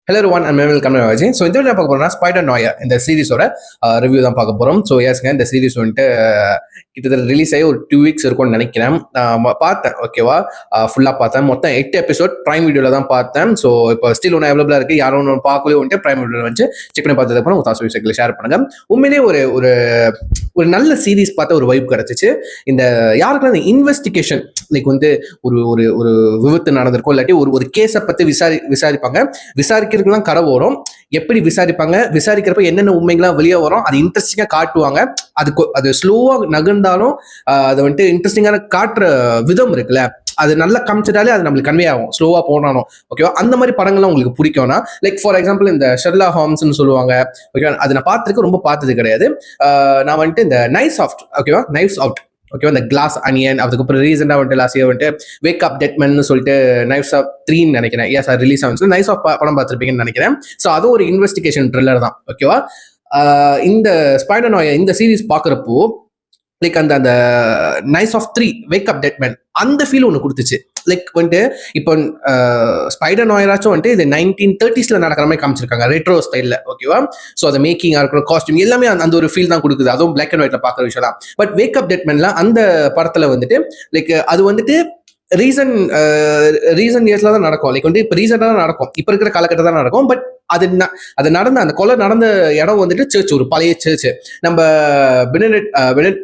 Hello one and welcome to so இந்த video பார்க்க போறோம்னா ஸ்பைடர் நோயா இந்த சீரிஸோட ரிவ்யூ தான் பார்க்க போகிறோம். ஸோ எஸ்ங்க இந்த சீரிஸ் வந்துட்டு கிட்டத்தட்ட ரிலீஸ் ஆகி ஒரு 2 weeks இருக்கும்னு நினைக்கிறேன். பார்த்தேன், ஓகேவா, ஃபுல்லாக பார்த்தேன். மொத்தம் 8 எபிசோட் ப்ரைம் வீடியோவில் தான் பார்த்தேன். ஸோ இப்போ ஸ்டில் ஒன்று அவைலபிளாக இருக்குது. யாரும் ஒன்று பார்க்கவே வந்துட்டு ப்ரைம் வீடியோவில் வந்து செக் பண்ணி பார்த்ததுக்கப்புறம் உங்கள் தாசு விஷயங்களை ஷேர் பண்ணுங்க. உண்மையிலேயே ஒரு ஒரு ஒரு நல்ல சீரீஸ் பார்த்த ஒரு வைப் கிடச்சிச்சு. இந்த யாருக்குலாம் இந்த இன்வெஸ்டிகேஷன் லைக் வந்து ஒரு ஒரு ஒரு விபத்து நடந்திருக்கும், இல்லாட்டி ஒரு ஒரு கேஸை பற்றி விசாரிப்பாங்க. விசாரிக்கிறதுக்குலாம் கரை வரும். எப்படி விசாரிப்பாங்க, விசாரிக்கிறப்ப என்னென்ன உண்மைகள்லாம் வெளியே வரும், அது இன்ட்ரெஸ்டிங்காக காட்டுவாங்க. அது ஸ்லோவாக நகர்ந்தாலும் அதை வந்துட்டு இன்ட்ரெஸ்டிங்கான காட்டுற விதம் இருக்குல்ல, அது நல்லா காமிச்சிட்டாலே அது நம்மளுக்கு கன்வே ஆகும். ஸ்லோவா போனாலும் ஓகேவா. அந்த மாதிரி படங்கள்லாம் உங்களுக்கு பிடிக்கும்னா, லைக் ஃபார் எக்ஸாம்பிள் இந்த ஷெர்லாக் ஹோம்ஸ்னு சொல்லுவாங்க, ஓகேவா. அது நான் பார்த்துருக்கு, ரொம்ப பார்த்தது கிடையாது. நான் வந்துட்டு இந்த நைஸ் ஆஃப்ட், ஓகேவா, நைவ்ஸ் அவுட், ஓகேவா, இந்த கிளாஸ் அனியன், அதுக்கப்புறம் ரீசெண்டாக வந்துட்டு லாஸ்ட் இயர் வந்துட்டு வேக் அப் டெட்மன் சொல்லிட்டு நைவ்ஸ் ஆஃப் 3 நினைக்கிறேன். எஸ் சார் ரிலீஸ் ஆகும். நைஸ் ஆஃப் படம் பார்த்துருப்பீங்கன்னு நினைக்கிறேன். ஸோ அது ஒரு இன்வெஸ்டிகேஷன் த்ரில்லர் தான், ஓகேவா. இந்த ஸ்பைடர் நோயா இந்த சீரீஸ் பார்க்குறப்போ லைக் அந்த அந்த நைஸ் ஆஃப் 3 வேக் அப் டெட்மன் அந்த ஃபீல் ஒன்று கொடுத்துச்சு. லைக் வந்துட்டு இப்போ ஸ்பைடர் நோயராச்சும் வந்துட்டு இது 1930s நடக்கிற மாதிரி காமிச்சிருக்காங்க, ரெட்ரோ ஸ்டைலில், ஓகேவா. ஸோ அந்த மேக்கிங்காக இருக்கணும், காஸ்டியூம் எல்லாமே அந்த ஒரு ஃபீல் தான் கொடுக்குது. அதுவும் பிளாக் அண்ட் ஒயிட்ல பார்க்குற விஷயம் தான். பட் வேக் அப் டெட்மன்லாம் அந்த படத்தில் வந்துட்டு லைக் அது வந்துட்டு ரீசன் இயர்ஸ்ல தான் நடக்கும். லைக் வந்து இப்போ ரீசெண்டாக தான் நடக்கும், இப்போ இருக்கிற காலகட்டம் தான் நடக்கும். பட் அது நடந்த அந்த கொலை நடந்த இடம் வந்துட்டு சர்ச், ஒரு பழைய சர்ச். நம்ம பெனடிக்ட்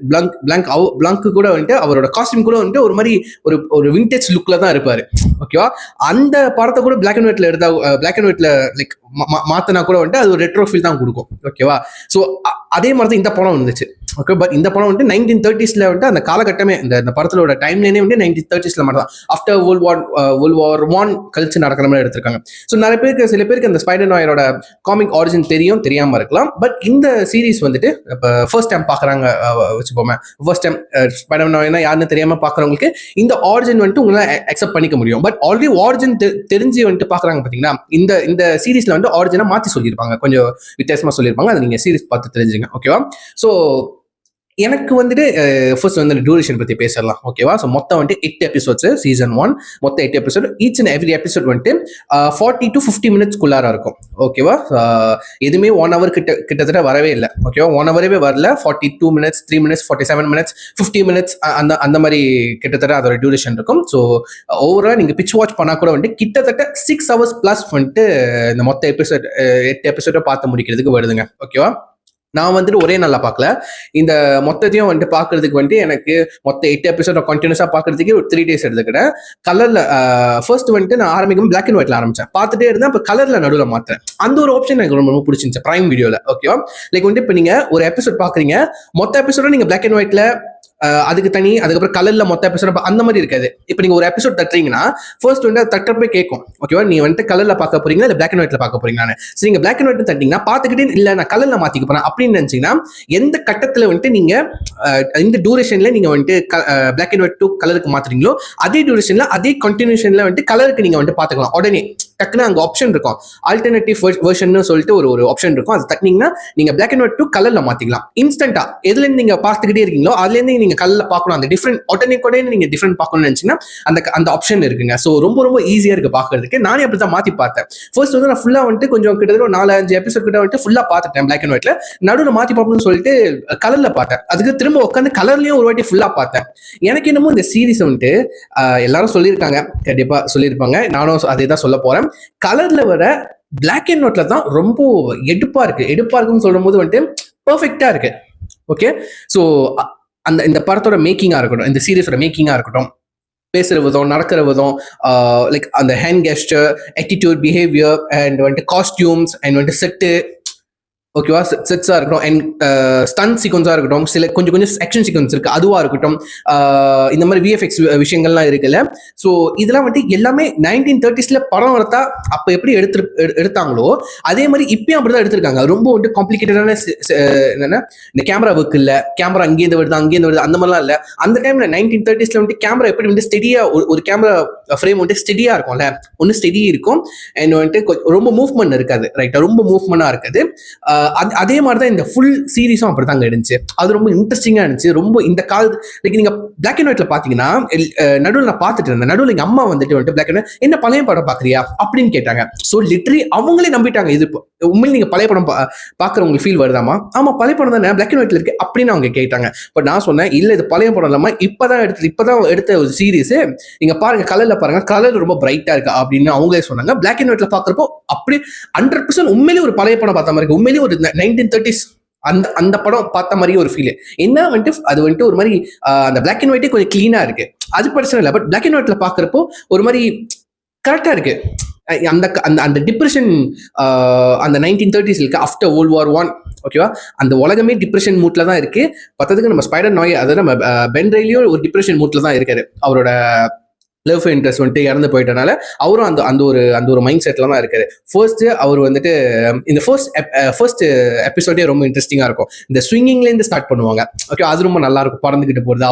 பிளாங்க் கூட வந்துட்டு அவரோட காஸ்டியூம் கூட வந்துட்டு ஒரு மாதிரி ஒரு ஒரு விண்டேஜ் லுக்ல தான் இருப்பாரு, ஓகேவா. அந்த படத்தை கூட பிளாக் அண்ட் ஒயிட்ல எடுத்தா, பிளாக் அண்ட் ஒயிட்ல லைக் மாத்தினா கூட வந்துட்டு அது ஒரு ரெட்ரோ ஃபீல் தான் கொடுக்கும், ஓகேவா. ஸோ அதே மாதிரி தான் இந்த படம் வந்துச்சு, ஓகே. பட் இந்த படம் வந்துட்டு 1930s வந்துட்டு அந்த காலகட்டமே, இந்த படத்தோட டைம்லேயே வந்து 1930s மட்டும் தான், ஆஃப்டர் வேர்ல்ட் வார் 1 கழிச்சு நடக்கிற மாதிரி எடுத்திருக்காங்க. ஸோ நிறைய பேருக்கு, சில பேருக்கு அந்த ஸ்பைடர் நோயரோட காமிக் ஆரிஜின் தெரியாம இருக்கலாம். பட் இந்த சீரீஸ் வந்துட்டு இப்போ ஃபர்ஸ்ட் டைம் பார்க்குறாங்க வச்சுப்போமே, ஃபர்ஸ்ட் டைம் ஸ்பைடர் நோய்னா யாருன்னு தெரியாம பார்க்குறவங்களுக்கு இந்த ஆரிஜின் வந்துட்டு உங்களால் அக்செப்ட் பண்ணிக்க முடியும். பட் ஆல்ரெடி ஆரிஜின் தெரிஞ்சு வந்துட்டு பார்க்குறாங்க பார்த்தீங்கன்னா, இந்த சீரீஸ்ல வந்து ஆரிஜினை மாற்றி சொல்லியிருப்பாங்க, கொஞ்சம் வித்தியாசமா சொல்லியிருப்பாங்க. அதை நீங்கள் சீரீஸ் பார்த்து தெரிஞ்சுங்க, ஓகேவா. ஸோ எனக்கு வந்துட்டு ஃபர்ஸ்ட் வந்து டியூரேஷன் பற்றி பேசலாம், ஓகேவா. ஸோ மொத்தம் வந்துட்டு 8 எபிசோட்ஸ், சீசன் 1 மொத்தம் 8 episode. Each and every episode வந்துட்டு 40 to 50 மினிட்ஸ்க்குள்ளார இருக்கும், ஓகேவா. எதுவுமே 1 hour கிட்டத்தட்ட வரவே இல்லை, ஓகேவா. 1 hourவே வரல. 42 minutes, 3 minutes, 47 minutes, 50 minutes அந்த மாதிரி கிட்டத்தட்ட அதோட டியூரேஷன் இருக்கும். ஸோ ஓவரால் நீங்கள் பிச் வாட்ச் பண்ணால் கூட வந்துட்டு கிட்டத்தட்ட 6 hours ப்ளஸ் வந்துட்டு இந்த மொத்த எபிசோட் 8 எபிசோட பார்த்து முடிக்கிறதுக்கு வருதுங்க, ஓகேவா. நான் வந்துட்டு ஒரே நாளில் பார்க்கல, இந்த மொத்தத்தையும் வந்துட்டு பார்க்கறதுக்கு வந்துட்டு எனக்கு மொத்த 8 எபிசோட கண்டினியூஸாக பார்க்கறதுக்கே ஒரு 3 days எடுத்துக்கிட்டேன். கலரில் ஃபர்ஸ்ட் வந்துட்டு நான் ஆரம்பிக்கும் பிளாக் அண்ட் ஒயிட்ல ஆரம்பிச்சேன், பார்த்துட்டே இருந்தேன். இப்போ கலரில் நடுவில் மாற்றேன். அந்த ஒரு ஆப்ஷன் எனக்கு ரொம்ப ரொம்ப பிடிச்சிருந்துச்சு ப்ரைம் வீடியோவில், ஓகேவா. லைக் வந்துட்டு இப்போ நீங்கள் ஒரு எபிசோட் பார்க்குறீங்க, மொத்த எபிசோட நீங்கள் பிளாக் அண்ட் ஒயிட்ல அதுக்கு தனி, அதுக்கப்புறம் கலர்ல மொத்த எபிசோட் அந்த மாதிரி இருக்காது. இப்போ நீங்க ஒரு எபிசோட் தட்டுறீங்கன்னா ஃபர்ஸ்ட் வந்து தட்டப்பே கேட்கும், ஓகேவா. நீ வந்துட்டு கலர்ல பார்க்க போறீங்களா இல்லை பிளாக் அண்ட் ஒயிட்ல பார்க்க போறீங்களான்னு. சரி, நீங்க பிளாக் அண்ட் ஒயிட் தட்டிங்கன்னா பார்த்துக்கிட்டே இல்லை நான் கலர்ல மாத்திக்க போறேன் அப்படின்னு நினைச்சீங்கன்னா, எந்த கட்டத்தில் வந்துட்டு நீங்க இந்த டியூரேஷன்ல நீங்க வந்துட்டு பிளாக் அண்ட் ஒயிட் டு கலருக்கு மாத்துறீங்களோ அதே டியூரேஷன்ல அதே கண்டினியூஷன்ல வந்துட்டு கலருக்கு நீங்க வந்துட்டு பார்த்துக்கலாம். உடனே டக்குன்னு அங்கே ஆப்ஷன் இருக்கும், ஆல்டர்னேட்டிவ் வெர்ஷன் சொல்லிட்டு ஒரு ஆப்ஷன் இருக்கும். அது தட்டினீங்கன்னா நீங்க பிளாக் அண்ட் ஒயிட் டு கலர்ல மாத்திக்கலாம் இன்ஸ்டன்டா. எதுல இருந்து நீங்க பார்த்துக்கிட்டே இருக்கீங்களோ அதுல இருந்து நீங்க கலர்ல பார்க்கணும், அந்த டிஃப்ரெண்ட் உடனே நீங்க டிஃப்ரெண்ட் பார்க்கணும்னு நினைச்சீங்கன்னா அந்த ஆப்ஷன் இருக்குங்க. ஸோ ரொம்ப ரொம்ப ஈஸியா இருக்கு பார்க்கறதுக்கு. நானே அப்படி தான் மாத்தி பார்த்தேன். ஃபர்ஸ்ட் வந்து நான் ஃபுல்லா வந்துட்டு கொஞ்சம் கிட்டத்தட்ட 4-5 எபிசோட் கிட்ட வந்துட்டு ஃபுல்லா பார்த்துட்டேன் பிளாக் அண்ட் ஒயிட்ல. நடுவில் மாத்தி பார்க்கணும்னு சொல்லிட்டு கலர்ல பார்த்தேன். அதுக்கு திரும்ப உட்காந்து கலர்லயும் ஒரு வாட்டி ஃபுல்லா பார்த்தேன். எனக்கு என்னமோ இந்த சீரீஸ் வந்துட்டு எல்லாரும் சொல்லியிருக்காங்க, கண்டிப்பா சொல்லியிருப்பாங்க, நானும் அதே தான் சொல்ல போறேன். கலர்ல வர பிளாக் அண்ட் ஒயிட்ல தான் ரொம்ப எடுப்பா இருக்குன்னு சொல்லும் போது வந்துட்டு பெர்ஃபெக்டா இருக்கு, ஓகே. ஸோ இந்த படத்தோட மேக்கிங்கா இருக்கட்டும், இந்த சீரீஸோட மேக்கிங்கா இருக்கட்டும், பேசுற விதம், நடக்கிற விதம், லைக் அந்த hand gesture, attitude, behaviour, and வந்துட்டு காஸ்டியூம்ஸ், அண்ட் வந்துட்டு செட்டு, ஓகேவா, செட்ஸாக இருக்கட்டும், அண்ட் ஸ்டன் சீக்வன்ஸாக இருக்கட்டும், சில கொஞ்சம் ஆக்ஷன் சீக்வன்ஸ் இருக்குது, அதுவாக இருக்கட்டும், இந்த மாதிரி விஎஃப்எக்ஸ் விஷயங்கள்லாம் இருக்குல்ல. ஸோ இதெல்லாம் வந்துட்டு எல்லாமே 1930s படம் எடுத்தா அப்போ எப்படி எடுத்தாங்களோ அதே மாதிரி இப்பயும் அப்படி தான் எடுத்திருக்காங்க. ரொம்ப வந்துட்டு காம்ப்ளிகேட்டடான என்னென்ன இந்த கேமரா ஒர்க் இல்லை, கேமரா அங்கேருந்து வருது அந்த மாதிரிலாம் இல்லை. அந்த டைமில் 1930s வந்துட்டு கேமரா எப்படி வந்து ஸ்டெடியாக ஒரு கேமரா ஃப்ரேம் வந்துட்டு ஸ்டெடியா இருக்கும்ல, ஒன்று ஸ்டெடி இருக்கும் அண்ட் வந்துட்டு ரொம்ப மூவ்மெண்ட் இருக்காது, ரைட்டா, ரொம்ப மூவ்மெண்டா இருக்குது. அதே மாதிரி தான் இந்த ஃபுல் சீரீஸும் அப்படி தாங்க இருந்துச்சு. அது ரொம்ப இன்ட்ரெஸ்டிங்கா இருந்துச்சு. ரொம்ப இந்த கால லைக் நீங்க பிளாக் அண்ட் ஒயிட்ல பாத்தீங்கன்னா நடுவில் நான் பார்த்துட்டு இருந்தேன், நடுவில் எங்க அம்மா வந்துட்டு பிளாக் அண்ட் என்ன பழைய படம் பாக்குறியா அப்படின்னு கேட்டாங்க. ஸோ லிட்டரலி அவங்களே நம்பிட்டாங்க இது உண்மையில நீங்க பழைய படம் பாக்குறவங்களுக்கு ஃபீல் வருதாமா, ஆமா பழைய படம் தானே பிளாக் அண்ட் ஒயிட்ல இருக்கு அப்படின்னு அவங்க கேட்டாங்க. பட் நான் சொன்னேன் இல்ல இது பழைய படம் இல்லாம இப்பதான் எடுத்த ஒரு சீரீஸ், நீங்க பாருங்க கலர்ல பாருங்க, கலர் ரொம்ப பிரைட்டா இருக்கு அப்படின்னு அவங்களே சொன்னாங்க. பிளாக் அண்ட் ஒயிட்ல பாக்குறப்போ அப்படி 100% உண்மையிலேயே ஒரு பழைய படம் பார்த்த மாதிரி இருக்கு. உண்மையிலேயே ஒரு 1930s அந்த அந்த படம் பார்த்த மாதிரி ஒரு ஃபீல். என்ன வந்துட்டு அது வந்துட்டு ஒரு மாதிரி அந்த பிளாக் அண்ட் ஒயிட்டே கொஞ்சம் கிளீனா இருக்கு, அது பிரச்சனை இல்லை. பட் பிளாக் அண்ட் ஒயிட்ல பாக்குறப்போ ஒரு மாதிரி கரெக்டா இருக்கு. அந்த அந்த அந்த டிப்ரெஷன் அந்த 1930s இருக்கு ஆஃப்டர் வேர்ல்ட் வார் 1, ஓகேவா, அந்த உலகமே டிப்ரெஷன் மூட்ல தான் இருக்கு. பத்ததுக்கு நம்ம ஸ்பைடர் நோய், அதாவது நம்ம பென் ரெய்லியும் ஒரு டிப்ரெஷன் மூட்ல தான் இருக்காரு. அவரோட லவ் இன்ட்ரெஸ்ட் வந்துட்டு இறந்து போயிட்டனால அவரும் அந்த ஒரு மைண்ட் செட்ல தான் இருக்காரு. ஃபர்ஸ்ட் அவர் வந்துட்டு இந்த ஃபர்ஸ்ட் எபிசோடே ரொம்ப இன்ட்ரெஸ்டிங்கா இருக்கும். இந்த ஸ்விங்கிங்ல இருந்து ஸ்டார்ட் பண்ணுவாங்க, ஓகே, அது ரொம்ப நல்லா இருக்கும். பறந்துகிட்டு போறது,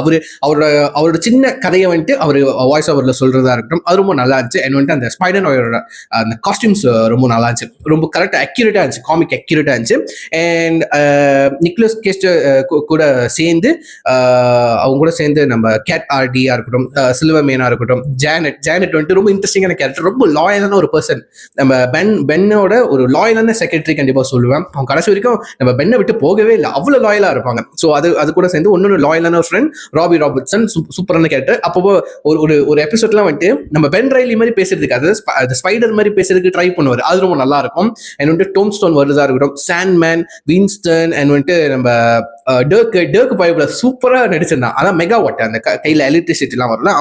அவரோட சின்ன கதையை வந்துட்டு அவர் வாய்ஸ் ஓவர்ல சொல்றதா இருக்கட்டும், அது ரொம்ப நல்லா இருந்துச்சு. அண்ட் வந்துட்டு அந்த ஸ்பைடர் நோயோட அந்த காஸ்டியூம்ஸ் ரொம்ப நல்லா இருந்துச்சு, ரொம்ப கரெக்டா அக்யூரேட்டா இருந்துச்சு, காமிக் அக்யூரேட்டா இருந்துச்சு. அண்ட் நிக்லஸ் கேஸ்ட் கூட சேர்ந்து அவங்க கூட சேர்ந்து நம்ம கேட் ஆர்டியா இருக்கட்டும், சில்வர்மேனா இருக்கட்டும், ஜானட் வந்துட்டு ரொம்ப இன்ட்ரெஸ்டிங்கான கேரக்டர், ரொம்ப லாயலான ஒரு பர்சன். நம்ம பென்னோட ஒரு லாயலான செக்ரட்டரி கண்டிப்பா சொல்லுவேன். அவங்க கடைசி வரைக்கும் நம்ம பென்னை விட்டு போகவே இல்லை, அவ்வளவு லாயலா இருப்பாங்க. ஸோ அது கூட சேர்ந்து ஒன்னொரு லாயலான ஒரு ஃப்ரெண்ட் ராபி ராபர்ட்சன், சூப்பரான கேரக்டர். அப்போ ஒரு எபிசோட்லாம் வந்துட்டு நம்ம பென் ரைலி மாதிரி பேசுறதுக்கு, அதாவது ஸ்பைடர் மாதிரி பேசுறதுக்கு ட்ரை பண்ணுவார், அது ரொம்ப நல்லா இருக்கும். அண்ட் வந்துட்டு டோம் ஸ்டோன் வருதா இருக்கட்டும், சாண்ட்மேன், வின்ஸ்டன், அண்ட் வந்துட்டு நம்ம டர்க் பைபிள சூப்பரா நடிச்சிருந்தான். அதான் மெகாவாட், அந்த கையில எலக்ட்ரிசிட்டி எல்லாம் வரல.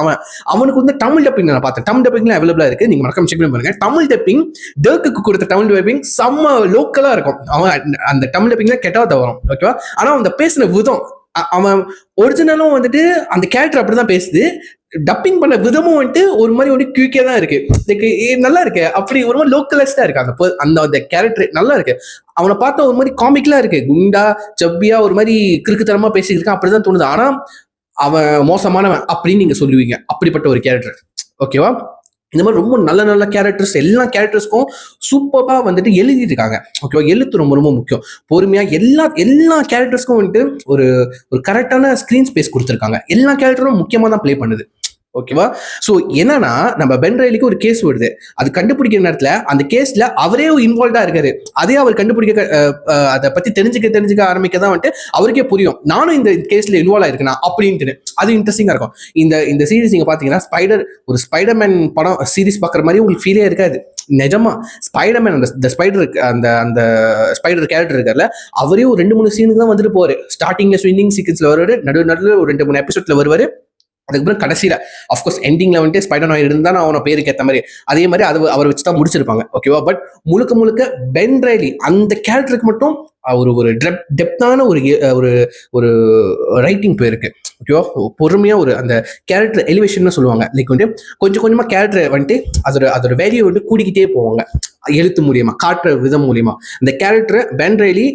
அவனுக்கு வந்து தமிழ் டப்பிங் நான் பார்த்தேன், தமிழ் டப்பிங்லாம் அவைலபிளா இருக்கு, நீங்க மறக்காம செக் பண்ணி பாருங்க. தமிழ் டப்பிங் டர்க்கு கொடுத்த தமிழ் டப்பிங் செம்ம லோக்கலா இருக்கும். அவன் அந்த தமிழ் டப்பிங்ல கெட்டாத வரும், ஓகேவா. ஆனா அந்த பேசின விதம், அவன் ஒரிஜினலும் வந்துட்டு அந்த கேரக்டர் அப்படிதான் பேசுது, டப்பிங் பண்ண விதமும் வந்துட்டு ஒரு மாதிரி வந்து கியூக்கே தான் இருக்கு, நல்லா இருக்கு. அப்படி ஒரு மாதிரி லோக்கலைஸ்டா இருக்கு அந்த கேரக்டர், நல்லா இருக்கு. அவனை பார்த்தா ஒரு மாதிரி காமிக்கலா இருக்கு, குண்டா சப்பியா ஒரு மாதிரி கிறுக்குத்தனமா பேசிட்டு இருக்கான், அப்படிதான் தோணுது. ஆனா அவன் மோசமானவன் அப்படின்னு நீங்க சொல்லுவீங்க, அப்படிப்பட்ட ஒரு கேரக்டர், ஓகேவா. இந்த மாதிரி ரொம்ப நல்ல நல்ல கேரக்டர்ஸ், எல்லா கேரக்டர்ஸ்க்கும் சூப்பரா வந்துட்டு எழுதிருக்காங்க, ஓகேவா. எழுத்து ரொம்ப ரொம்ப முக்கியம். பொறுமையா எல்லா கேரக்டர்ஸ்க்கும் வந்துட்டு ஒரு கரெக்டான ஸ்கிரீன் ஸ்பேஸ் கொடுத்துருக்காங்க. எல்லா கேரக்டரும் முக்கியமா தான் பிளே பண்ணுது, ஓகேவா. ஸோ என்னன்னா நம்ம பென் ரைலிக்கு ஒரு கேஸ் வருது, அது கண்டுபிடிக்கிற நேரத்தில் அந்த கேஸ்ல அவரே இன்வால்வ்டா இருக்காரு. அதே அவர் கண்டுபிடிக்க அதை பத்தி தெரிஞ்சுக்க ஆரம்பிக்க தான் வந்துட்டு அவருக்கே புரியும், நானும் இந்த கேஸ்ல இன்வால்வ் ஆயிருக்கேன் அப்படின்ட்டு. அது இன்ட்ரெஸ்டிங்கா இருக்கும். இந்த சீரிஸ் நீங்க பாத்தீங்கன்னா ஒரு ஸ்பைடர்மேன் படம் சீரிஸ் பாக்குற மாதிரி உங்களுக்கு ஃபீலே இருக்காது. நிஜமா ஸ்பைடர்மேன் அந்த அந்த ஸ்பைடர் கேரக்டர் இருக்கார்ல, அவரே ஒரு 2-3 சீனுக்கு தான் வந்துட்டு போவாரு. ஸ்டார்டிங்ல ஸ்விங்கிங் சீக்வன்ஸ்ல வருவாரு, நடுவில் ஒரு 2-3 எபிசோட்ல வருவாரு. அதுக்கப்புறம் கடைசியில அஃப்கோர்ஸ் எண்டிங்ல வந்துட்டு ஸ்பைடர் நோய் இருந்தா அவனை பேருக்கு ஏற்ற மாதிரி அதே மாதிரி அவர் வச்சுதான் முடிச்சிருப்பாங்க, ஓகேவா. பட் முழுக்க பென் ரைலி அந்த கேரக்டருக்கு மட்டும் ஒரு டெப்தான ஒரு ரைட்டிங் போயிருக்கு, ஓகேவா. பொறுமையா அந்த கேரக்டர் எலிவேஷன் சொல்லுவாங்க, லைக் வந்துட்டு கொஞ்சம் கொஞ்சமா கேரக்டர் வந்துட்டு அதோட வேல்யூ வந்து கூடிக்கிட்டே போவாங்க, எழுத்து மூலியமா, காட்டுற விதம் மூலியமா. அந்த கேரக்டர் பென் ரைலி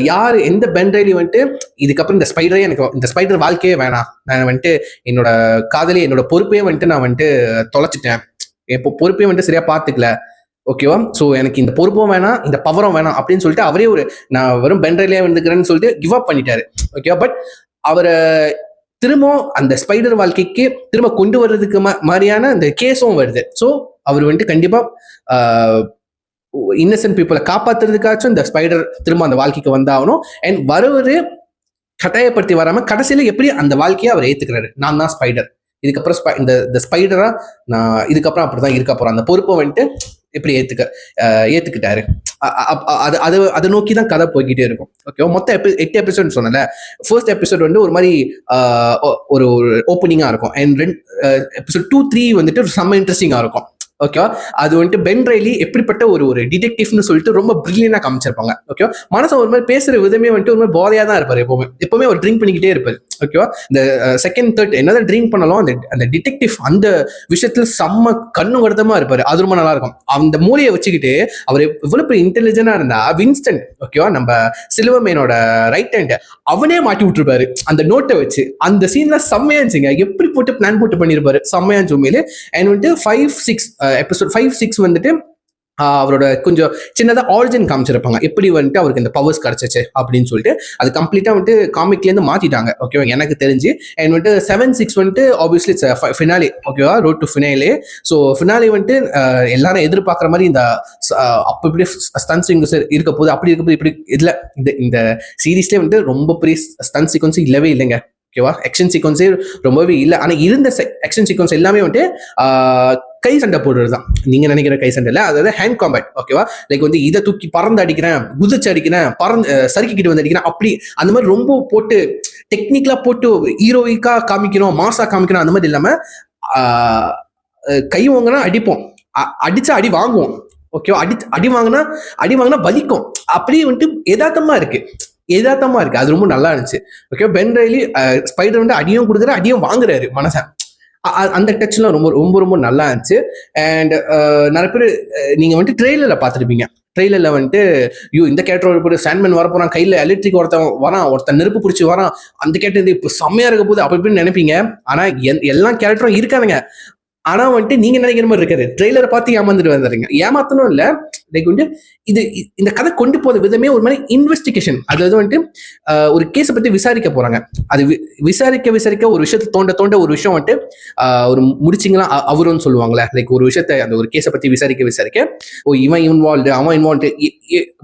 யார் எந்த பென் ரைலி வந்துட்டு இதுக்கப்புறம் இந்த ஸ்பைடர் வாழ்க்கையே வேணாம், நான் வந்துட்டு என்னோட காதலி, என்னோட பொறுப்பையே வந்துட்டு நான் வந்துட்டு தொலைச்சிட்டேன், இப்போ பொறுப்பையும் வந்துட்டு சரியா பாத்துக்கல, ஓகேவா. ஸோ எனக்கு இந்த பொறுப்பும் வேணாம், இந்த பவரும் வேணாம் அப்படின்னு சொல்லிட்டு அவரே நான் வெறும் பென் ரைலியா வந்துக்கிறேன்னு சொல்லிட்டு கிவ் அப் பண்ணிட்டாரு, ஓகேவா. பட் அவரை திரும்ப அந்த ஸ்பைடர் வாழ்க்கைக்கு திரும்ப கொண்டு வர்றதுக்கு மாதிரியான அந்த கேஸும் வருது. ஸோ அவர் வந்துட்டு கண்டிப்பா இன்னசென்ட் பீப்புளை காப்பாத்துறதுக்காச்சும் இந்த ஸ்பைடர் திரும்ப அந்த வாழ்க்கைக்கு வந்தாகணும். அண்ட் வரவரு கட்டாயப்படுத்தி வராம கடைசியில எப்படி அந்த வாழ்க்கையை அவர் ஏத்துக்கிறாரு, நான் தான் ஸ்பைடர், இதுக்கப்புறம் இந்த ஸ்பைடரா நான் இதுக்கப்புறம் அப்படிதான் இருக்க போறேன், அந்த பொறுப்பை வந்துட்டு எப்படி ஏத்துக்கிட்டாரு. அதை நோக்கி தான் கதை போய்கிட்டே இருக்கும், ஓகேவா. மொத்தம் 8 எபிசோட் சொன்னல. ஃபர்ஸ்ட் எபிசோட் வந்து ஒரு மாதிரி ஒரு ஓப்பனிங்கா இருக்கும். அண்ட் எபிசோட் 2, 3 வந்துட்டு செம்ம இன்ட்ரெஸ்டிங்கா இருக்கும். ஓகேவா. அது வந்துட்டு பென் ரெய்லி எப்படிப்பட்ட ஒரு ஒரு டிடெக்டிவ்னு சொல்லிட்டு ரொம்ப பிரில்லியனா காமிச்சிருப்பாங்க. ஓகேவா. மனசை ஒரு மாதிரி பேசுற விதமே வந்துட்டு ஒரு மாதிரி போதையா தான் இருப்பாரு. எப்பவுமே அவர் ட்ரிங்க் பண்ணிக்கிட்டே இருப்பாரு. ஓகேவா. இந்த செகண்ட் தேர்ட் என்னதான் ட்ரிங்க் பண்ணாலும் அந்த அந்த டிடெக்டிவ் அந்த விஷயத்துல செம்ம கண்ணு கடத்தமா இருப்பாரு. அது ரொம்ப நல்லா இருக்கும். அந்த மூலையை வச்சுக்கிட்டு அவர் எவ்வளவு பெரிய இன்டெலிஜென்டா இருந்தா வின்ஸ்டன், ஓகேவா, நம்ம சில்வர்மேனோட ரைட் ஹேண்ட், அவனே மாட்டி விட்டுருப்பாரு அந்த நோட்டை வச்சு. அந்த சீன்ல செம்மையா இருந்துச்சுங்க. எப்படி போட்டு பிளான் போட்டு பண்ணிருப்பாரு, செம்மையா இருந்துச்சு உண்மையிலே. அண்ட் வந்துட்டு 5-6 எபிசோட் 5-6 வந்துட்டு அவரோட கொஞ்சம் சின்னதா ஆரிஜின் காமிச்சிருப்பாங்க, எப்படி வந்துட்டு அவருக்கு இந்த பவர்ஸ் கிடைச்சிச்சு அப்படின்னு சொல்லிட்டு. அது கம்ப்ளீட்டா வந்துட்டு காமிக்ல இருந்து மாத்திட்டாங்க, ஓகேவா, எனக்கு தெரிஞ்சு. அண்ட் வந்துட்டு 7-6 வந்துட்டு ஆப்வியஸ்லி ஃபினாலே, ஓகேவா, road to finale. So finale வந்துட்டு எல்லாரும் எதிர்பார்க்குற மாதிரி இந்த அப்போ இப்படி ஸ்டன் சீக்வன்ஸ் இருக்க போது, அப்படி இருக்க போது, இப்படி இதுல இந்த சீரீஸ்லேயே வந்துட்டு ரொம்ப பெரிய ஸ்டன் சீக்வன்ஸ் இல்லவே இல்லைங்க, ஓகேவா. ஆக்ஷன் சீக்வன்ஸே ரொம்பவே இல்லை. ஆனால் இருந்த ஆக்ஷன் சீக்வன்ஸ் எல்லாமே வந்துட்டு கை சண்டை போடுறது தான். நீங்க நினைக்கிற கை சண்டை இல்லை, அதாவது ஹேண்ட் காம்பேட், ஓகேவா. லைக் வந்து இதை தூக்கி பறந்து அடிக்கிறேன், குதிச்சு அடிக்கிறேன், பறந்து சறுக்கிக்கிட்டு வந்து அடிக்கிறேன், அப்படி அந்த மாதிரி ரொம்ப போட்டு டெக்னிக்கலா போட்டு ஹீரோயிக்கா காமிக்கணும், மாசா காமிக்கணும், அந்த மாதிரி இல்லாம கை வாங்கினா அடிப்போம், அடிச்சா அடி வாங்குவோம், ஓகேவா. அடி வாங்கினா வலிக்கும், அப்படியே வந்துட்டு யதார்த்தமா இருக்கு, அது ரொம்ப நல்லா இருந்துச்சு, ஓகே. பென் ரெய்லி ஸ்பைடர் வந்து அடியும் கொடுக்குற அடியும் வாங்குறாரு மனசை. அந்த டச்லாம் ரொம்ப ரொம்ப ரொம்ப நல்லா இருந்துச்சு. அண்ட் நிறைய பேர் நீங்க வந்துட்டு ட்ரெய்லர்ல பார்த்துருப்பீங்க. ட்ரெய்லர்ல வந்துட்டு ஐயோ இந்த கேரக்டர் சாண்ட்மேன் வர போறான், கையில எலக்ட்ரிக் ஒருத்தன் நெருப்பு பிடிச்சி வரான், அந்த கேரக்டர் இப்போ செம்மையா இருக்க போது அப்படி இப்படின்னு நினைப்பீங்க. ஆனா எல்லா கேரக்டரும் இருக்கானுங்க. ஆனா வந்துட்டு நீங்க நினைக்கிற மாதிரி இருக்காரு. ட்ரெய்லரை பார்த்து ஏமாந்துட்டு வந்துடுறீங்க. ஏமாத்தணும் இல்ல, லைக் வந்துட்டு இது இந்த கதை கொண்டு போற விதமே ஒரு மாதிரி இன்வெஸ்டிகேஷன். அதாவது வந்துட்டு ஒரு கேஸை பத்தி விசாரிக்க போறாங்க. அது விசாரிக்க ஒரு விஷயத்தை தோண்ட ஒரு விஷயம் வந்துட்டு ஒரு முடிச்சிங்களா அவருன்னு சொல்லுவாங்களே, லைக் ஒரு விஷயத்த அந்த ஒரு கேஸை பத்தி விசாரிக்க ஓ இவன் இன்வால்வ்டு, அவன் இன்வால்வ்டு,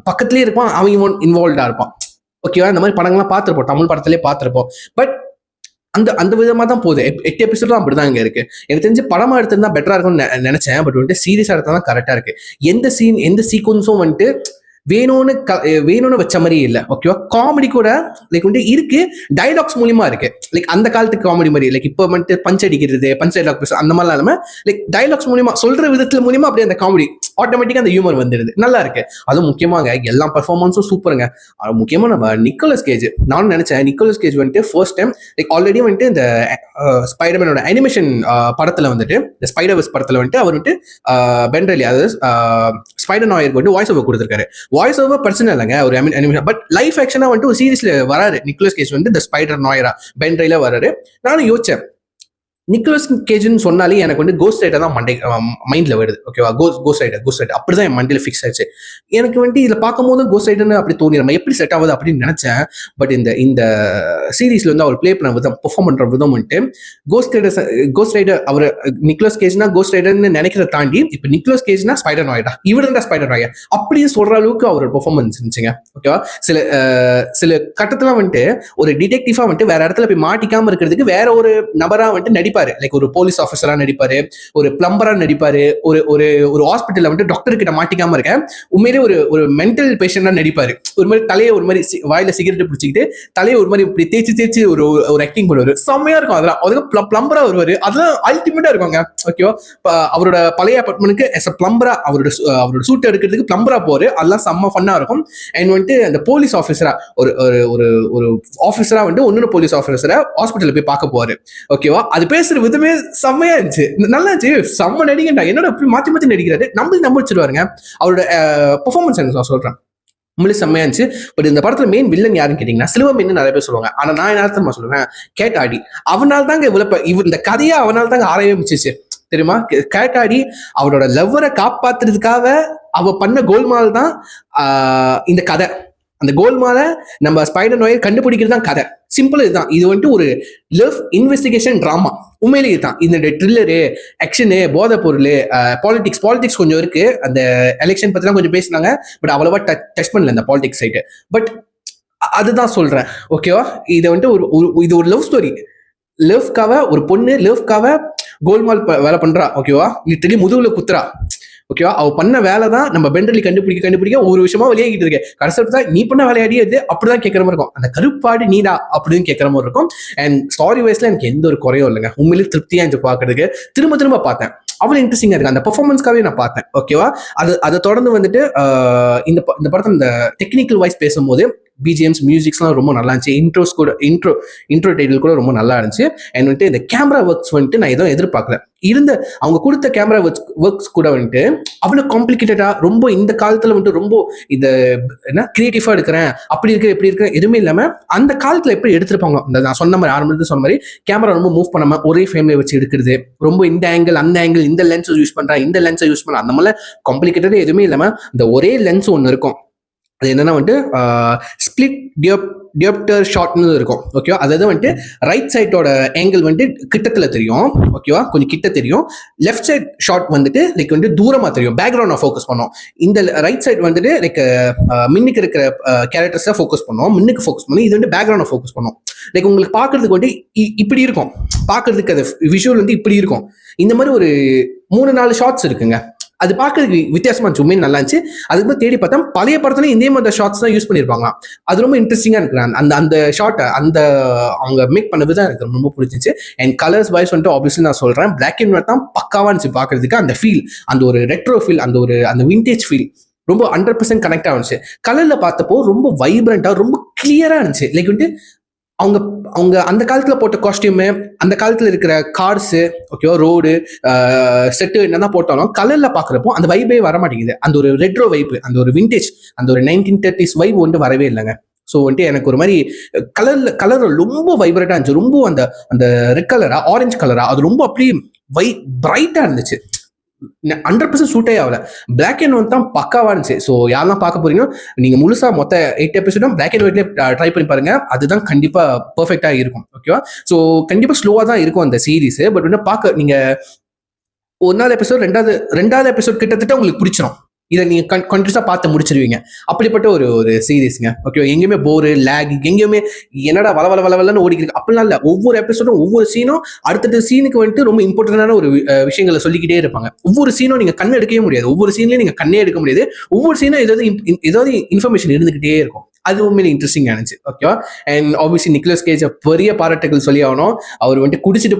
பக்கத்துலயே இருப்பான், அவன் இன்வால்வ்டா இருப்பான், ஓகேவா. இந்த மாதிரி படங்கள்லாம் பார்த்துருப்போம், தமிழ் படத்திலே பார்த்துருப்போம். பட் அந்த விதமா தான் போகுது. 8 எபிசோட் தான் அப்படிதான் இங்க இருக்கு. எனக்கு தெரிஞ்சு படமா எடுத்திருந்தா பெட்டரா இருக்கும்னு நினைச்சேன். பட் வந்துட்டு சீரியஸா எடுத்தா தான் கரெக்டா இருக்கு. எந்த சீக்வன்ஸும் வந்துட்டு வேணும்னு வச்ச மாதிரி இல்லை, ஓகேவா. காமெடி கூட லைக் வந்து இருக்கு, டைலாக்ஸ் மூலியமா இருக்கு. லைக் அந்த காலத்துக்கு காமெடி மாதிரி, லைக் இப்போ வந்துட்டு பஞ்ச் அடிக்கிறது, பஞ்ச் டைலாக் பேச அந்த மாதிரிலாம் இல்லாம லைக் டைலாக்ஸ் மூலியமா சொல்ற விதத்துல மூலியமா அப்படியே அந்த காமெடி ஆட்டோமேட்டிக்கா அந்த ஹியூமர் வந்துடுது, நல்லா இருக்கு. அதுவும் முக்கியமாக எல்லா பர்ஃபார்மன்ஸும் சூப்பருங்க. முக்கியமா நம்ம நிக்கோலஸ் கேஜ், நானும் நினைச்சேன் நிக்கோலஸ் கேஜ் வந்துட்டு ஃபர்ஸ்ட் டைம் லைக் ஆல்ரெடி வந்துட்டு இந்த ஸ்பைடர்மேனோட அனிமேஷன் படத்துல வந்துட்டு, இந்த ஸ்பைடர்வர்ஸ் படத்துல வந்துட்டு அவர் வந்துட்டு பென் ரெய்லி, அதாவது ஸ்பைடர் நாயருக்கு வந்து வாய்ஸ் ஓவர் கொடுத்துருக்காரு. வாய்ஸ் ஓவர் பிரச்சனை இல்லைங்க, ஒரு அனிமேஷன். பட் லைஃப் ஆக்ஷனா வந்துட்டு ஒரு சீரீஸ்ல வராரு நிக்கோலஸ் கேஜ் வந்து, இந்த ஸ்பைடர் நாயரா பென் ரெய்லில வராரு. நானும் யோசிச்சேன், நிக்கோலஸ் கேஜ்னு சொன்னாலே எனக்கு வந்து கோஸ்ட் ரைடர் தான் மைண்ட்ல வருது, ஓகேவா. கோஸ்ட் ரைடர் அப்படிதான் என் மண்டையில ஃபிக்ஸ் ஆயிடுச்சு. எனக்கு வந்துட்டு இதுல பார்க்கும்போது கோஸ்ட் ரைடர்னு அப்படி தோணி நம்ம எப்படி செட் ஆகுது அப்படின்னு நினைச்சேன். பட் இந்த சீரீஸ்ல வந்து அவர் பிளே பண்ண விதம், பெர்ஃபார்ம் பண்ற விதம் வந்துட்டு கோஸ்ட் ரைடர் அவர் நிக்கோலஸ் கேஜ்னா கோஸ்ட் ரைடர்னு நினைக்கிறத தாண்டி இப்ப நிக்கோலஸ் கேஜ்னா ஸ்பைடர் நாய்டா, இவர் தான் ஸ்பைடர் நாய் அப்படின்னு சொல்ற அளவுக்கு அவரோட பெர்ஃபார்மன்ஸ் இருந்துச்சுங்க, ஓகேவா. சில கட்டத்துல வந்துட்டு ஒரு டிடெக்டிவா வந்துட்டு வேற இடத்துல போய் மாட்டிக்காம இருக்கிறதுக்கு வேற ஒரு நபரா வந்துட்டு நடிப்பாரு. லைக் ஒரு போலீஸ் ஆஃபீஸரா நடிப்பாரு, ஒரு பிளம்பரா நடிப்பாரு, ஒரு ஹாஸ்பிட்டல்ல வந்து டாக்டர் கிட்ட மாட்டிக்காம இருக்க உண்மையிலே ஒரு மென்டல் பேஷண்டா நடிப்பாரு. ஒரு மாதிரி தலையை ஒரு மாதிரி வாயில சிகரெட் பிடிச்சிக்கிட்டு தலையை ஒரு மாதிரி இப்படி தேய்ச்சி ஒரு ஆக்டிங் பண்ணுவாரு, செம்மையா இருக்கும். அதெல்லாம் பிளம்பரா வருவாரு, அதெல்லாம் அல்டிமேட்டா இருக்குங்க, ஓகேவா. அவரோட பழைய அபார்ட்மெண்ட்டுக்கு எஸ் அ பிளம்பரா அவரோட சூட் எடுக்கிறதுக்கு பிளம்பரா போரு, அதெல்லாம் செம்ம ஃபன்னா இருக்கும். அண்ட் வந்துட்டு அந்த போலீஸ் ஆஃபீஸரா ஒரு ஆஃபீஸரா வந்து ஒன்னு போலீஸ் ஆஃபீஸரா ஹாஸ்பிட்டல்ல போய் பார்க்க போவாரு, ஓகேவா. அது பேசுற விதமே செம்மையா இருந்துச்சு, நல்லா இருந்துச்சு, செம்ம நடிகண்டா, என்னோட மாத்தி நடிக்கிறாரு, நம்ப வச்சிருவாருங்க. அவரோட பெர்ஃபார்மன்ஸ் நான் சொல்றேன் உண்மையிலே செம்மையா இருந்துச்சு. பட் இந்த படத்துல மெயின் வில்லன் யாருன்னு கேட்டீங்கன்னா சில்வர்மேன் நிறைய பேர் சொல்லுவாங்க. ஆனா நான் என்ன சொல்லுவேன், கேட்டாடி. அவனால் தாங்க இவர் இந்த கதையா அவனால் தாங்க ஆரம்பிச்சிச்சு தெரியுமா. கேட்டாடி அவரோட லவ்வரை காப்பாத்துறதுக்காக அவ பண்ண கோல்மால் தான் இந்த கதை. அந்த கோல்மால நம்ம ஸ்பைடர் நாயை கண்டுபிடிக்கிறது தான் கதை. சிம்பிள் இதுதான். இது வந்துட்டு ஒரு லவ் இன்வெஸ்டிகேஷன் டிராமா. உண்மையிலேயே தான் இந்த த்ரில்லரு, ஆக்ஷனு, போதை பொருள், பாலிடிக்ஸ் கொஞ்சம் இருக்கு. அந்த எலெக்ஷன் பத்திலாம் கொஞ்சம் பேசினாங்க, பட் அவ்வளவா டச் பண்ணல இந்த பாலிடிக்ஸ் சைடு. பட் அதுதான் சொல்றேன், ஓகேவா. இது வந்துட்டு இது ஒரு லவ் ஸ்டோரி. லவ்க்காக ஒரு பொண்ணு லவ்க்காக கோல்மால் வேலை பண்றா, ஓகேவா. லிட்டரலி முதுகுல குத்துறா, ஓகேவா. அவ பண்ண வேலை தான் நம்ம பென் ரெய்லி கண்டுபிடிக்க ஒரு விஷயமா வெளியாகிட்டு இருக்கேன். கடைசியா நீ பண்ண வேலையாடியது அப்படிதான் கேட்கற மாதிரி இருக்கும். அந்த கருப்பாடு நீடா அப்படின்னு கேட்கற மாதிரி இருக்கும். அண்ட் ஸ்டாரி வைஸ்ல எனக்கு எந்த ஒரு குறையும் இல்லைங்க. உண்மையிலேயே திருப்தியா இருந்துச்சு பாக்குறதுக்கு. திரும்ப பார்த்தேன். அவ்வளவு இன்ட்ரெஸ்டிங்கா இருக்கு. அந்த பெர்ஃபார்மன்ஸ்க்காகவே நான் பார்த்தேன். ஓகேவா? அதை தொடர்ந்து வந்துட்டு இந்த படத்தை இந்த டெக்னிக்கல் வைஸ் பேசும்போது பிஜிஎம்ஸ் மியூசிக்ஸ்லாம் ரொம்ப நல்லா இருந்துச்சு. இன்ட்ரோ டைட்டில் கூட ரொம்ப நல்லா இருந்துச்சு. அண்ட் வந்துட்டு இந்த கேமரா ஒர்க்ஸ் வந்துட்டு நான் எதுவும் எதிர்பார்க்கல. அவங்க கொடுத்த கேமரா ஒர்க்ஸ் கூட வந்துட்டு அவ்வளவு காம்ப்ளிகேட்டடா, ரொம்ப இந்த காலத்துல வந்துட்டு ரொம்ப இது என்ன கிரியேட்டிவா எடுக்கிறேன், அப்படி இருக்கு இப்படி இருக்கு எதுவுமே இல்லாம அந்த காலத்துல எப்படி எடுத்திருப்பாங்க, இந்த நான் சொன்ன மாதிரி ஆரம்பத்தில் சொன்ன மாதிரி கேமரா ரொம்ப மூவ் பண்ணாம ஒரே ஃப்ரேம்ல வச்சு எடுக்கிறது, ரொம்ப இந்த ஆங்கிள் அந்த ஆங்கிள், இந்த லென்ஸ் யூஸ் பண்றேன் இந்த லென்ஸை யூஸ் பண்ண, அந்த மாதிரி காம்ப்ளிகேட்டடா எதுவுமே இல்லாம இந்த ஒரே லென்ஸ் ஒன்று இருக்கும். அது என்னன்னா வந்துட்டு ஸ்பிளிட் டியோப்டர் ஷாட்னு இருக்கும். ஓகேவா? அதாவது வந்துட்டு ரைட் சைடோட ஆங்கிள் வந்துட்டு கிட்டத்துல தெரியும். ஓகேவா? கொஞ்சம் கிட்ட தெரியும். லெஃப்ட் சைட் ஷாட் வந்துட்டு லைக் வந்துட்டு தூரமா தெரியும். பேக்ரவுண்டை ஃபோக்கஸ் பண்ணோம். இந்த ரைட் சைட் வந்துட்டு லைக் மின்னுக்கு இருக்கிற கேரக்டர்ஸை ஃபோக்கஸ் பண்ணோம், மின்னுக்கு ஃபோக்கஸ் பண்ணோம். இது வந்து பேக்ரவுண்டை ஃபோக்கஸ் பண்ணோம். லைக் உங்களுக்கு பார்க்கறதுக்கு வந்து இப்படி இருக்கும், பார்க்கறதுக்கு அது விஷுவல் வந்து இப்படி இருக்கும். இந்த மாதிரி ஒரு 3-4 ஷாட்ஸ் இருக்குங்க. அது பார்க்கறதுக்கு வித்தியாசமா இருந்துச்சு, உண்மையை நல்லா இருந்துச்சு. அதுக்கு போய் தேடி பார்த்தா பழைய படத்துல இதே மாதிரி ஷார்ட்ஸ் தான் யூஸ் பண்ணியிருப்பாங்க. அது ரொம்ப இன்ட்ரெஸ்டிங்கா இருக்கு. அந்த ஷார்ட்டை அவங்க மேக் பண்ணது தான் எனக்கு ரொம்ப பிடிச்சிச்சு. அண்ட் கலர்ஸ் வைஸ் வந்துட்டு ஆப்வியஸ்லி நான் சொல்றேன், பிளாக் அண்ட் ஒயிட் தான் பக்காவா இருந்துச்சு பார்க்கறதுக்கு. அந்த ஃபீல், அந்த ஒரு ரெட்ரோ ஃபீல், அந்த விண்டேஜ் ஃபீல் ரொம்ப 100% கனெக்ட் ஆகிடுச்சு. கலர்ல பார்த்தப்போ ரொம்ப வைப்ரண்டா, ரொம்ப கிளியரா இருந்துச்சு. லைக் வந்துட்டு அவங்க அந்த காலத்துல போட்ட காஸ்டியூமு, அந்த காலத்துல இருக்கிற கார்ஸ், ஓகேவா, ரோடு செட்டு என்னதான் போட்டாலும் கலர்ல பாக்குறப்போ அந்த வைபே வர மாட்டேங்குது. அந்த ஒரு ரெட்ரோ வைப்பு, அந்த ஒரு விண்டேஜ், அந்த ஒரு 1930s வைப் வந்து வரவே இல்லைங்க. ஸோ வந்துட்டு எனக்கு ஒரு மாதிரி கலர் ரொம்ப வைப்ரண்டா இருந்துச்சு. ரொம்ப அந்த ரெட் கலரா ஆரஞ்சு கலரா அது ரொம்ப அப்படியே பிரைட்டா இருந்துச்சு. 100% சூட்டே ஆகல. பிளாக் அண்ட் ஒயிட் தான் பக்காவா இருந்துச்சு. ஸோ யாரெல்லாம் பார்க்க போறீங்களோ நீங்க முழுசா மொத்த 8 எபிசோடும் பிளாக் அண்ட் ஒயிட்லேயே ட்ரை பண்ணி பாருங்க. அதுதான் கண்டிப்பா பெர்ஃபெக்டா இருக்கும். ஓகேவா? ஸோ கண்டிப்பா ஸ்லோவா தான் இருக்கும் அந்த சீரீஸ். பட் வந்து பார்க்க நீங்க ஒரு நாள் எபிசோட், ரெண்டாவது எபிசோட் கிட்டத்தட்ட உங்களுக்கு பிடிச்சிடும். இதை நீங்க கண்டினியூஸா பார்த்து முடிச்சிருவீங்க. அப்படிப்பட்ட ஒரு சீரீஸ்ங்க. ஓகே, எங்கேயுமே போரு லேக், எங்கேயுமே என்னடா வளவலன்னு ஓடிக்கிட்டு அப்படிலாம் இல்லை. ஒவ்வொரு எபிசோடும் ஒவ்வொரு சீனும் அடுத்தடுத்த சீனுக்கு வந்துட்டு ரொம்ப இம்பார்ட்டன்டான ஒரு விஷயங்களை சொல்லிக்கிட்டே இருப்பாங்க. ஒவ்வொரு சீனும் நீங்க கண்ணு எடுக்கவே முடியாது, ஒவ்வொரு சீன்லயும் நீங்க கண்ணே எடுக்க முடியாது. ஒவ்வொரு சீனும் ஏதாவது இன்ஃபர்மேஷன் இருந்துகிட்டே இருக்கும். அது உண்மையில இன்ட்ரெஸ்டிங் ஆனிச்சு. ஓகேவா? அண்ட் ஆப்வியஸ்லி நிக்கோலஸ் கேஜ் பெரிய பாராட்டுகள் சொல்லி ஆகணும். அவர் வந்துட்டு குடிச்சிட்டு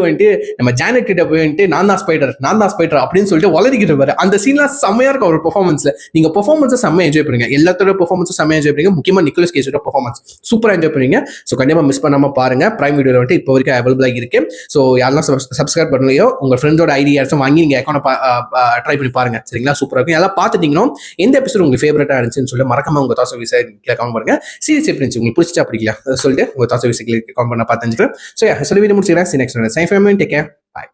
வந்துட்டு நம்ம ஜானட் கிட்ட போயிட்டு நான் தான் ஸ்பைடர் அப்படின்னு சொல்லிட்டு வளரிக்கிட்டு இருப்பாரு. அந்த சீன்லாம் செம்மையா இருக்கும் அவர் பெர்ஃபார்மன்ஸ்ல. நீங்க பெர்ஃபார்மன்ஸை செம்மையா என்ஜாய் பண்ணுங்க. எல்லாத்தோட பெர்ஃபார்மன்ஸும் செம்மையா என்ஜாய் பண்ணுங்க. முக்கியமா நிக்கோலஸ் கேஜோட பெர்ஃபார்மன்ஸ் சூப்பரா என்ஜாய் பண்ணுங்க. ஸோ கண்டிப்பா மிஸ் பண்ணாம பாருங்க. பிரைம் வீடியோல வந்துட்டு இப்போ வரைக்கும் அவைலபிளா இருக்கு. ஸோ யாரெல்லாம் சப்ஸ்கிரைப் பண்ணலையோ உங்க ஃப்ரெண்டோட ஐடியாஸும் வாங்கி நீங்க அக்கௌண்ட் ட்ரை பண்ணி பாருங்க. சரிங்களா? சூப்பரா இருக்கும். எல்லாம் பார்த்துட்டீங்கன்னா எந்த எபிசோட் உங்களுக்கு ஃபேவரட்டா இருந்துச்சுன்னு சொல்லி மறக்காம உங்க தாட்ஸ் விசை கமெண்ட் பண்ணுங்க. சீரியஸ் எப்படி இருந்துச்சு, உங்களுக்கு பிடிச்சா பிடிக்கல சொல்லிட்டு உங்க தாட்ஸ் விசை கமெண்ட் பண்ண பார்த்து. ஸோ சொல்லி முடிச்சுக்கிறேன். Next time. Take care. By.